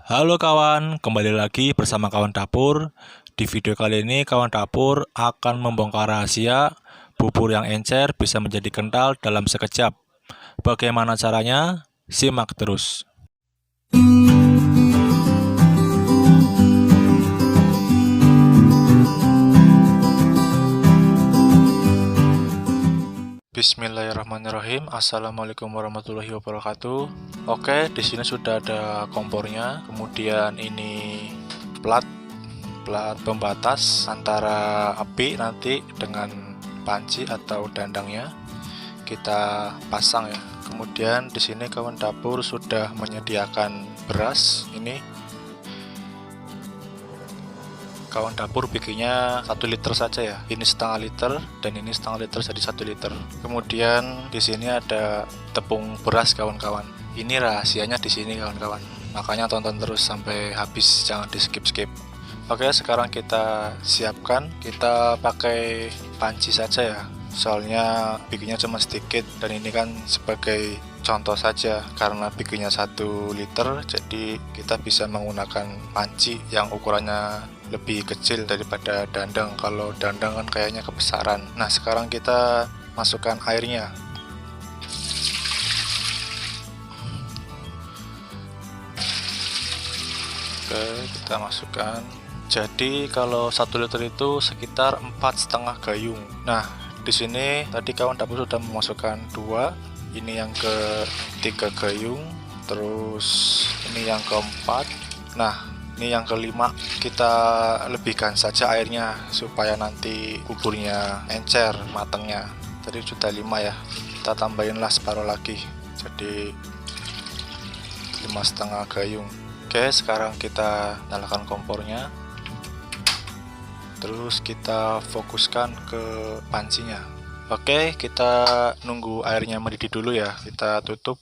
Halo kawan, kembali lagi bersama kawan dapur. Di video kali ini kawan dapur akan membongkar rahasia bubur yang encer bisa menjadi kental dalam sekejap. Bagaimana caranya? Simak terus. Bismillahirrahmanirrahim. Assalamualaikum warahmatullahi wabarakatuh. Oke, di sini sudah ada kompornya. Kemudian ini plat pembatas antara api nanti dengan panci atau dandangnya. Kita pasang ya. Kemudian di sini kawan dapur sudah menyediakan beras. Ini kawan dapur bikinnya 1 liter saja ya. Ini setengah liter dan ini setengah liter jadi 1 liter. Kemudian di sini ada tepung beras kawan-kawan. Ini rahasianya di sini kawan-kawan. Makanya tonton terus sampai habis, jangan di skip-skip. Oke, sekarang kita siapkan. Kita pakai panci saja ya. Soalnya bikinnya cuma sedikit dan ini kan sebagai contoh saja karena bikinnya 1 liter, jadi kita bisa menggunakan panci yang ukurannya lebih kecil daripada dandang. Kalau dandang kan kayaknya kebesaran. Nah, sekarang kita masukkan airnya. Oke, kita masukkan. Jadi kalau 1 liter itu sekitar 4,5 gayung. Nah, di sini tadi kawan dapur sudah memasukkan 2. Ini yang ke-3 gayung, terus ini yang ke-4. Nah, ini yang ke-5. Kita lebihkan saja airnya supaya nanti buburnya encer matangnya. Tadi sudah 5 ya, kita tambahinlah separuh lagi, jadi 5,5 gayung. Oke, sekarang kita nyalakan kompornya, terus kita fokuskan ke pancinya. Oke, kita nunggu airnya mendidih dulu ya. Kita tutup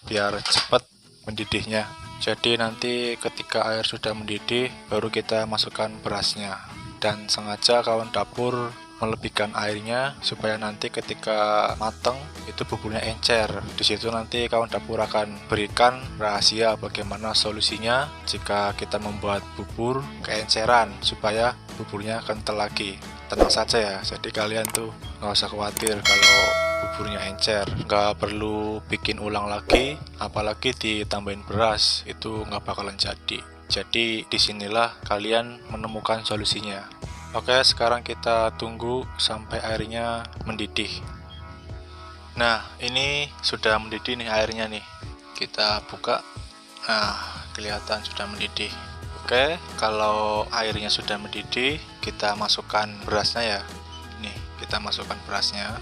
biar cepat mendidihnya. Jadi nanti ketika air sudah mendidih baru kita masukkan berasnya. Dan sengaja kawan dapur melebihkan airnya supaya nanti ketika mateng itu buburnya encer. Di situ nanti kawan dapur akan berikan rahasia bagaimana solusinya jika kita membuat bubur keenceran supaya buburnya kental lagi. Tenang saja ya, jadi kalian tuh nggak usah khawatir kalau buburnya encer, nggak perlu bikin ulang lagi, apalagi ditambahin beras, itu nggak bakalan jadi. Jadi disinilah kalian menemukan solusinya. Oke, sekarang kita tunggu sampai airnya mendidih. Nah, ini sudah mendidih nih airnya nih. Kita buka. Nah, kelihatan sudah mendidih. Oke, kalau airnya sudah mendidih, kita masukkan berasnya ya. Nih, kita masukkan berasnya.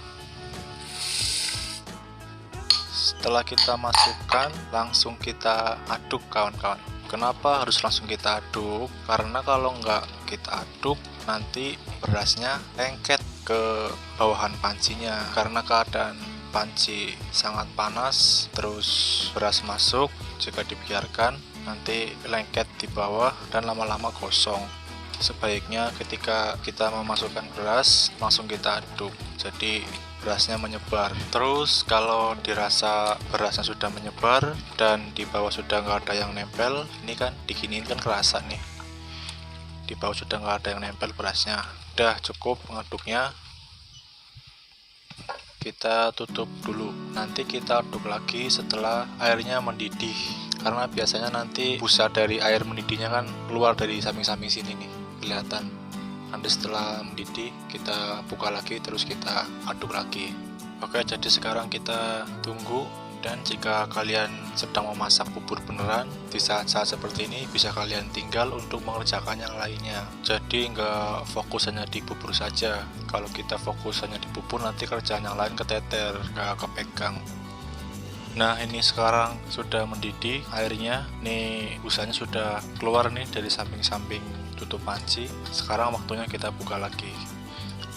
Setelah kita masukkan, langsung kita aduk kawan-kawan. Kenapa harus langsung kita aduk? Karena kalau nggak kita aduk, nanti berasnya lengket ke bawahan pancinya. Karena keadaan panci sangat panas, terus beras masuk, jika dibiarkan nanti lengket di bawah dan lama-lama gosong. Sebaiknya ketika kita memasukkan beras, langsung kita aduk, jadi berasnya menyebar. Terus kalau dirasa berasnya sudah menyebar dan di bawah sudah nggak ada yang nempel, ini kan diginiin kan kerasa nih, di bawah sudah nggak ada yang nempel berasnya. Udah cukup mengaduknya, kita tutup dulu. Nanti kita aduk lagi setelah airnya mendidih, karena biasanya nanti busa dari air mendidihnya kan keluar dari samping-samping sini nih, kelihatan. Nanti setelah mendidih kita buka lagi, terus kita aduk lagi. Oke, jadi sekarang kita tunggu. Dan jika kalian sedang memasak bubur beneran, di saat-saat seperti ini bisa kalian tinggal untuk mengerjakan yang lainnya. Jadi nggak fokus hanya di bubur saja. Kalau kita fokus hanya di bubur, nanti kerjaan yang lain keteter, nggak kepegang. Nah, ini sekarang sudah mendidih airnya. Nih busanya sudah keluar nih dari samping-samping tutup panci. Sekarang waktunya kita buka lagi.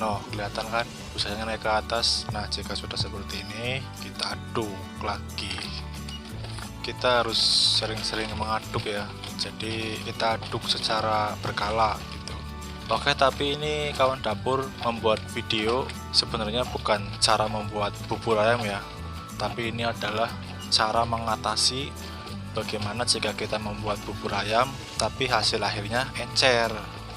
Nah, kelihatan kan busanya naik ke atas. Nah, jika sudah seperti ini, kita aduk lagi. Kita harus sering-sering mengaduk ya. Jadi kita aduk secara berkala gitu. Oke, tapi ini kawan dapur membuat video sebenarnya bukan cara membuat bubur ayam ya, tapi ini adalah cara mengatasi bagaimana jika kita membuat bubur ayam tapi hasil akhirnya encer.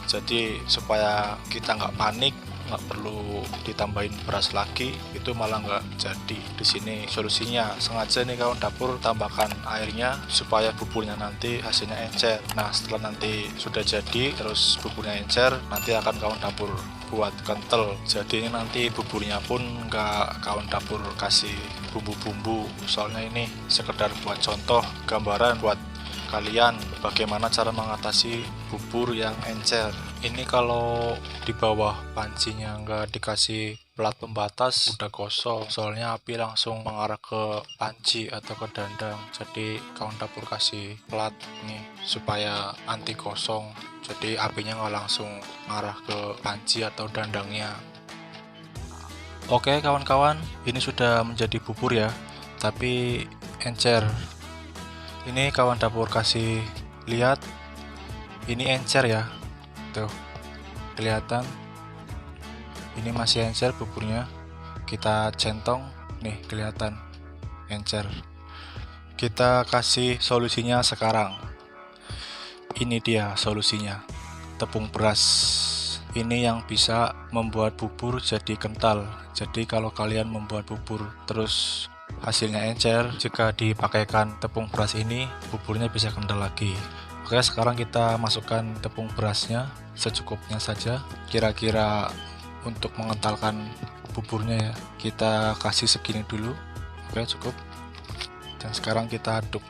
Jadi supaya kita nggak panik, nggak perlu ditambahin beras lagi, itu malah nggak jadi. Di sini solusinya, sengaja nih kawan dapur tambahkan airnya supaya buburnya nanti hasilnya encer. Nah setelah nanti sudah jadi terus buburnya encer, nanti akan kawan dapur buat kental. Jadi ini nanti buburnya pun nggak kawan dapur kasih bumbu-bumbu, soalnya ini sekedar buat contoh gambaran buat kalian bagaimana cara mengatasi bubur yang encer. Ini kalau di bawah pancinya nggak dikasih plat pembatas udah gosong, soalnya api langsung mengarah ke panci atau ke dandang. Jadi kawan dapur kasih plat nih supaya anti gosong, jadi apinya nggak langsung mengarah ke panci atau dandangnya. Oke kawan-kawan, ini sudah menjadi bubur ya, tapi encer. Ini kawan dapur kasih lihat, ini encer ya, tuh kelihatan. Ini masih encer buburnya, kita centong nih, kelihatan encer. Kita kasih solusinya sekarang. Ini dia solusinya, tepung beras. Ini yang bisa membuat bubur jadi kental. Jadi kalau kalian membuat bubur terus hasilnya encer, jika dipakaikan tepung beras ini, buburnya bisa kental lagi. Oke, sekarang kita masukkan tepung berasnya secukupnya saja, kira-kira untuk mengentalkan buburnya ya. Kita kasih segini dulu. Oke, cukup. Dan sekarang kita aduk.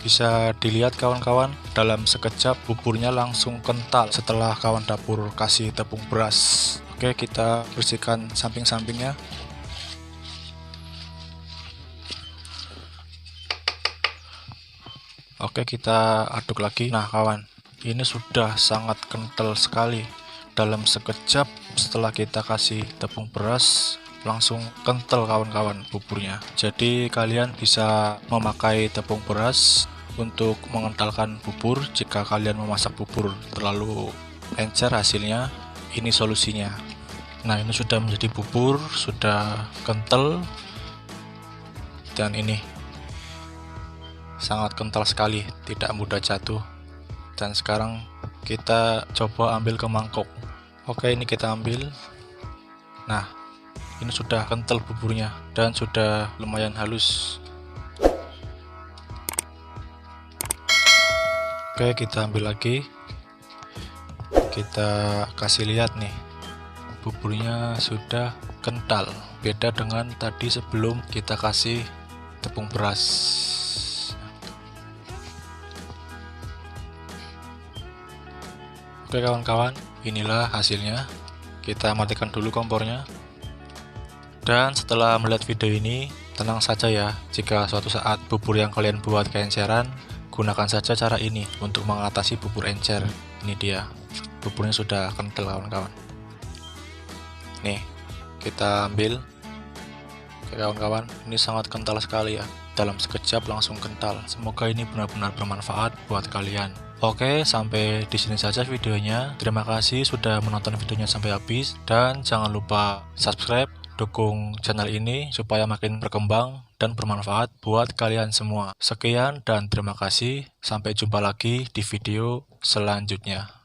Bisa dilihat kawan-kawan, dalam sekejap buburnya langsung kental setelah kawan dapur kasih tepung beras. Oke, kita bersihkan samping-sampingnya. Oke, kita aduk lagi. Nah kawan, ini sudah sangat kental sekali. Dalam sekejap setelah kita kasih tepung beras, langsung kental kawan-kawan buburnya. Jadi kalian bisa memakai tepung beras untuk mengentalkan bubur. Jika kalian memasak bubur terlalu encer hasilnya, ini solusinya. Nah ini sudah menjadi bubur, sudah kental, dan ini sangat kental sekali, tidak mudah jatuh. Dan sekarang kita coba ambil ke mangkok. Oke, ini kita ambil. Nah ini sudah kental buburnya dan sudah lumayan halus. Oke, kita ambil lagi. Kita kasih lihat nih, buburnya sudah kental. Beda dengan tadi sebelum kita kasih tepung beras. Oke kawan-kawan, inilah hasilnya. Kita matikan dulu kompornya. Dan setelah melihat video ini, tenang saja ya, jika suatu saat bubur yang kalian buat keenceran, gunakan saja cara ini untuk mengatasi bubur encer. Ini dia, buburnya sudah kental kawan-kawan. Nih, kita ambil. Oke kawan-kawan, ini sangat kental sekali ya. Dalam sekejap langsung kental. Semoga ini benar-benar bermanfaat buat kalian. Oke, sampai di sini saja videonya. Terima kasih sudah menonton videonya sampai habis, dan jangan lupa subscribe, dukung channel ini supaya makin berkembang dan bermanfaat buat kalian semua. Sekian dan terima kasih. Sampai jumpa lagi di video selanjutnya.